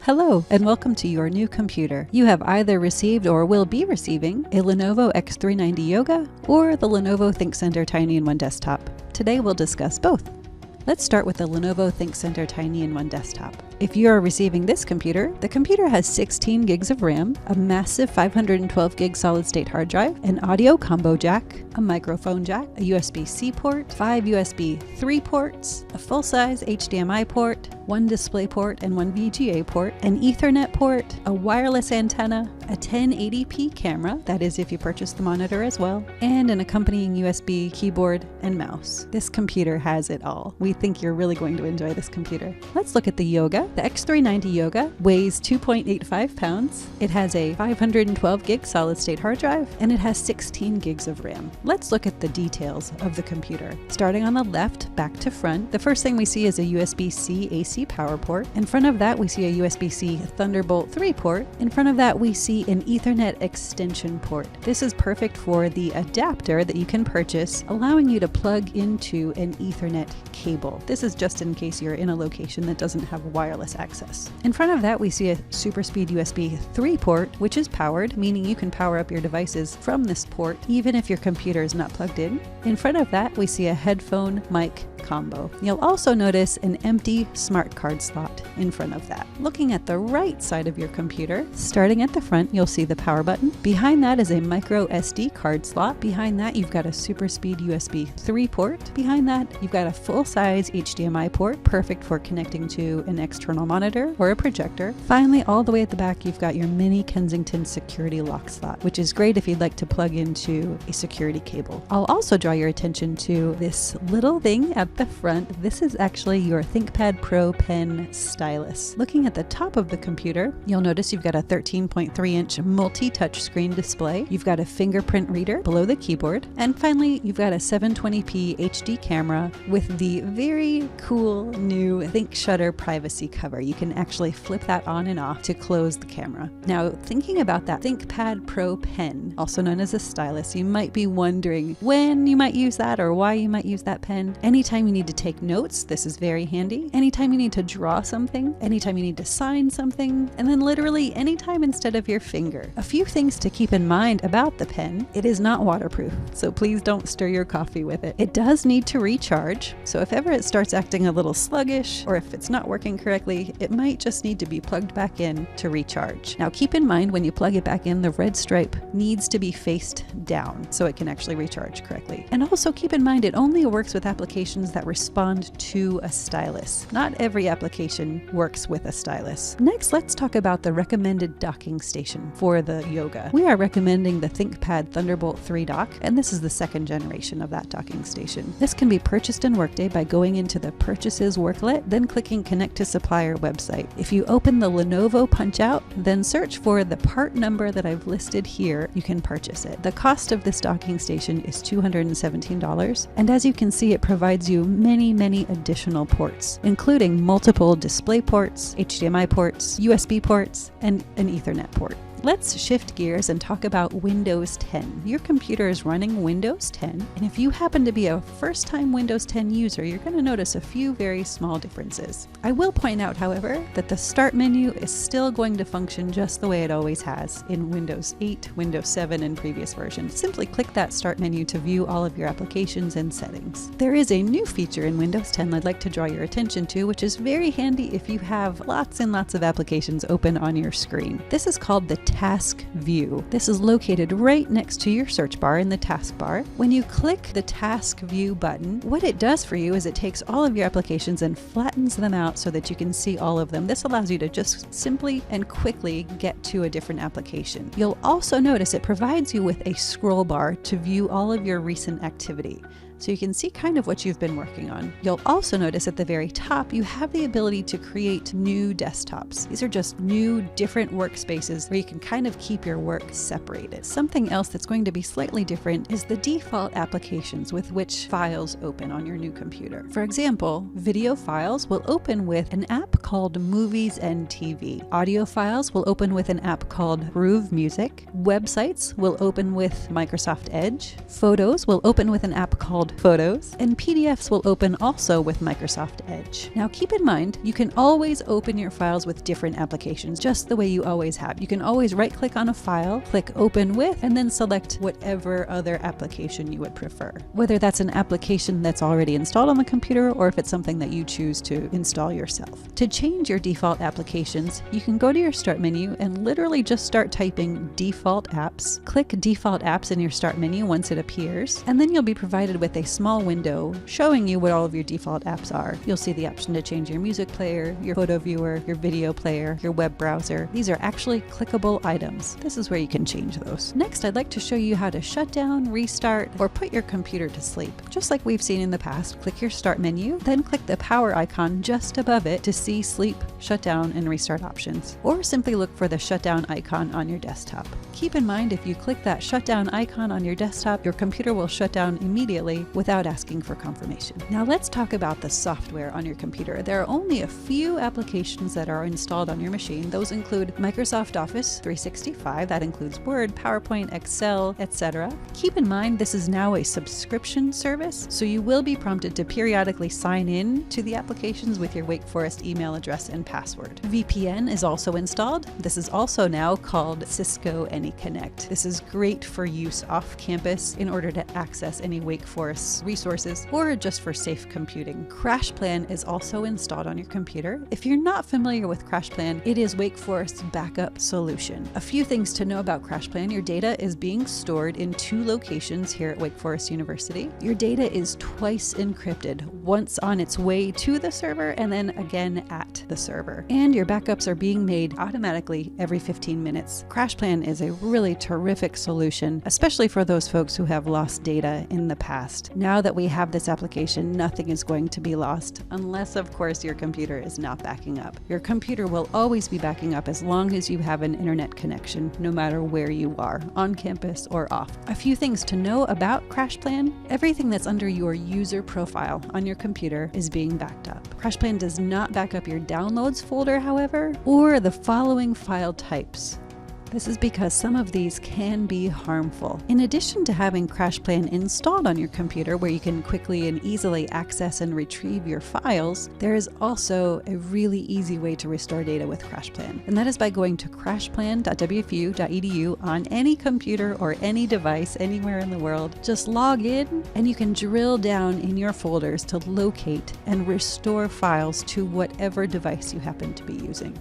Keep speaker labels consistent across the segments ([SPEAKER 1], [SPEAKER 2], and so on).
[SPEAKER 1] Hello, and welcome to your new computer. You have either received or will be receiving a Lenovo X390 Yoga or the Lenovo ThinkCentre Tiny-in-One desktop. Today we'll discuss both. Let's start with the Lenovo ThinkCentre Tiny-in-One desktop. If you are receiving this computer, the computer has 16 gigs of RAM, a massive 512 gig solid-state hard drive, an audio combo jack, a microphone jack, a USB-C port, 5 USB 3 ports, a full-size HDMI port, 1 DisplayPort and 1 VGA port, an Ethernet port, a wireless antenna, a 1080p camera, that is if you purchase the monitor as well, and an accompanying USB keyboard and mouse. This computer has it all. We think you're really going to enjoy this computer. Let's look at the Yoga. The X390 Yoga weighs 2.85 pounds. It has a 512 gig solid-state hard drive, and it has 16 gigs of RAM. Let's look at the details of the computer. Starting on the left, back to front, the first thing we see is a USB-C AC power port. In front of that, we see a USB-C Thunderbolt 3 port. In front of that, we see an Ethernet extension port. This is perfect for the adapter that you can purchase, allowing you to plug into an Ethernet cable. This is just in case you're in a location that doesn't have wireless access. In front of that, we see a super speed USB 3 port, which is powered, meaning you can power up your devices from this port, even if your computer is not plugged in. In front of that, we see a headphone mic combo. You'll also notice an empty smart card slot in front of that. Looking at the right side of your computer, starting at the front, you'll see the power button. Behind that is a micro SD card slot. Behind that, you've got a super speed USB 3 port. Behind that, you've got a full-size HDMI port, perfect for connecting to an external monitor or a projector. Finally, all the way at the back, you've got your mini Kensington security lock slot, which is great if you'd like to plug into a security cable. I'll also draw your attention to this little thing at the front. This is actually your ThinkPad Pro Pen stylus. Looking at the top of the computer, you'll notice you've got a 13.3-inch multi-touch screen display. You've got a fingerprint reader below the keyboard. And finally, you've got a 720p HD camera with the very cool new ThinkShutter privacy cover. You can actually flip that on and off to close the camera. Now, thinking about that ThinkPad Pro Pen, also known as a stylus, you might be wondering when you might use that or why you might use that pen. Anytime you need to take notes, this is very handy. Anytime you need to draw something, anytime you need to sign something, and then literally anytime instead of your finger. A few things to keep in mind about the pen. It is not waterproof, so please don't stir your coffee with it. It does need to recharge, so if ever it starts acting a little sluggish, or if it's not working correctly, it might just need to be plugged back in to recharge. Now keep in mind when you plug it back in, the red stripe needs to be faced down so it can actually recharge correctly. And also keep in mind it only works with applications that respond to a stylus. Not every application works with a stylus. Next, let's talk about the recommended docking station for the Yoga. We are recommending the ThinkPad Thunderbolt 3 dock, and this is the second generation of that docking station. This can be purchased in Workday by going into the Purchases worklet, then clicking Connect to Supplier website. If you open the Lenovo punch-out, then search for the part number that I've listed here, you can purchase it. The cost of this docking station is $217, and as you can see, it provides you many additional ports, including multiple display ports, HDMI ports, USB ports, and an Ethernet port. Let's shift gears and talk about Windows 10. Your computer is running Windows 10, and if you happen to be a first-time Windows 10 user, you're going to notice a few very small differences. I will point out, however, that the Start menu is still going to function just the way it always has in Windows 8, Windows 7, and previous versions. Simply click that Start menu to view all of your applications and settings. There is a new feature in Windows 10 I'd like to draw your attention to, which is very handy if you have lots and lots of applications open on your screen. This is called the Task View. This is located right next to your search bar in the taskbar. When you click the Task View button, what it does for you is it takes all of your applications and flattens them out so that you can see all of them. This allows you to just simply and quickly get to a different application. You'll also notice it provides you with a scroll bar to view all of your recent activity, so you can see kind of what you've been working on. You'll also notice at the very top, you have the ability to create new desktops. These are just new, different workspaces where you can kind of keep your work separated. Something else that's going to be slightly different is the default applications with which files open on your new computer. For example, video files will open with an app called Movies and TV. Audio files will open with an app called Groove Music. Websites will open with Microsoft Edge. Photos will open with an app called called Photos, and PDFs will open also with Microsoft Edge. Now keep in mind, you can always open your files with different applications, just the way you always have. You can always right-click on a file, click Open With, and then select whatever other application you would prefer. Whether that's an application that's already installed on the computer or if it's something that you choose to install yourself. To change your default applications, you can go to your Start menu and literally just start typing Default Apps. Click Default Apps in your Start menu once it appears, and then you'll be provided with a small window showing you what all of your default apps are. You'll see the option to change your music player, your photo viewer, your video player, your web browser. These are actually clickable items. This is where you can change those. Next, I'd like to show you how to shut down, restart, or put your computer to sleep. Just like we've seen in the past, click your Start menu, then click the power icon just above it to see sleep, shutdown, and restart options. Or simply look for the shutdown icon on your desktop. Keep in mind, if you click that shutdown icon on your desktop, your computer will shut down immediately without asking for confirmation. Now let's talk about the software on your computer. There are only a few applications that are installed on your machine. Those include Microsoft Office 365, that includes Word, PowerPoint, Excel, etc. Keep in mind, this is now a subscription service, so you will be prompted to periodically sign in to the applications with your Wake Forest email address and password. VPN is also installed. This is also now called Cisco AnyConnect. This is great for use off campus in order to access any Wake Forest resources or just for safe computing. CrashPlan is also installed on your computer. If you're not familiar with CrashPlan, it is Wake Forest's backup solution. A few things to know about CrashPlan: your data is being stored in 2 locations here at Wake Forest University. Your data is twice encrypted, once on its way to the server and then again at the server. And your backups are being made automatically every 15 minutes. CrashPlan is a really terrific solution, especially for those folks who have lost data in the past. Now that we have this application, nothing is going to be lost, unless of course your computer is not backing up. Your computer will always be backing up as long as you have an internet connection, no matter where you are, on campus or off. A few things to know about CrashPlan: everything that's under your user profile on your computer is being backed up. CrashPlan does not back up your downloads folder, however, or the following file types. This is because some of these can be harmful. In addition to having CrashPlan installed on your computer where you can quickly and easily access and retrieve your files, there is also a really easy way to restore data with CrashPlan. And that is by going to crashplan.wfu.edu on any computer or any device anywhere in the world. Just log in and you can drill down in your folders to locate and restore files to whatever device you happen to be using.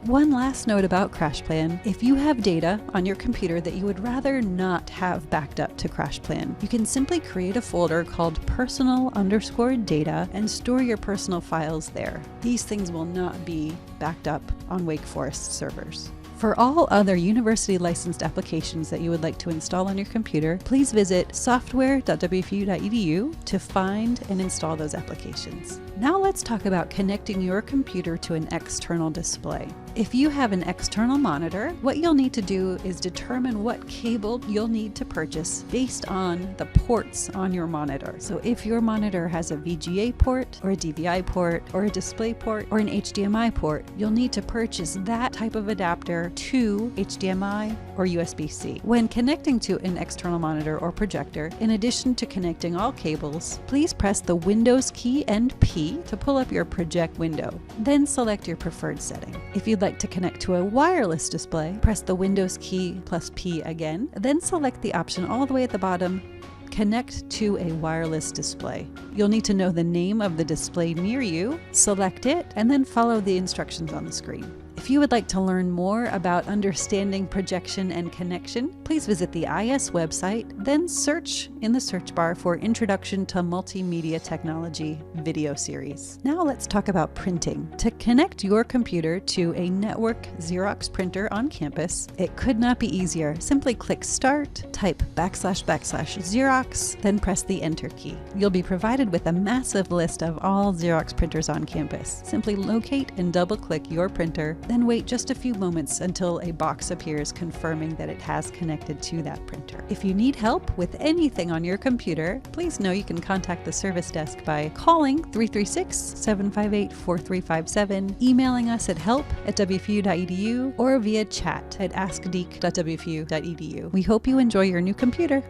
[SPEAKER 1] One last note about CrashPlan: if you have data on your computer that you would rather not have backed up to CrashPlan, you can simply create a folder called personal_data and store your personal files there. These things will not be backed up on Wake Forest servers. For all other university licensed applications that you would like to install on your computer, please visit software.wfu.edu to find and install those applications. Now let's talk about connecting your computer to an external display. If you have an external monitor, what you'll need to do is determine what cable you'll need to purchase based on the ports on your monitor. So if your monitor has a VGA port or a DVI port or a display port or an HDMI port, you'll need to purchase that type of adapter to HDMI or USB-C. When connecting to an external monitor or projector, in addition to connecting all cables, please press the Windows key and P to pull up your project window. Then select your preferred setting. If you'd like to connect to a wireless display, press the Windows key plus P again, then select the option all the way at the bottom, Connect to a wireless display. You'll need to know the name of the display near you, select it, and then follow the instructions on the screen. If you would like to learn more about understanding projection and connection, please visit the IS website, then search in the search bar for Introduction to Multimedia Technology video series. Now let's talk about printing. To connect your computer to a network Xerox printer on campus, it could not be easier. Simply click Start, type //Xerox, then press the Enter key. You'll be provided with a massive list of all Xerox printers on campus. Simply locate and double-click your printer, then wait just a few moments until a box appears confirming that it has connected to that printer. If you need help with anything on your computer, please know you can contact the service desk by calling 336-758-4357, emailing us at help@wfu.edu, or via chat at askdeek.wfu.edu. We hope you enjoy your new computer.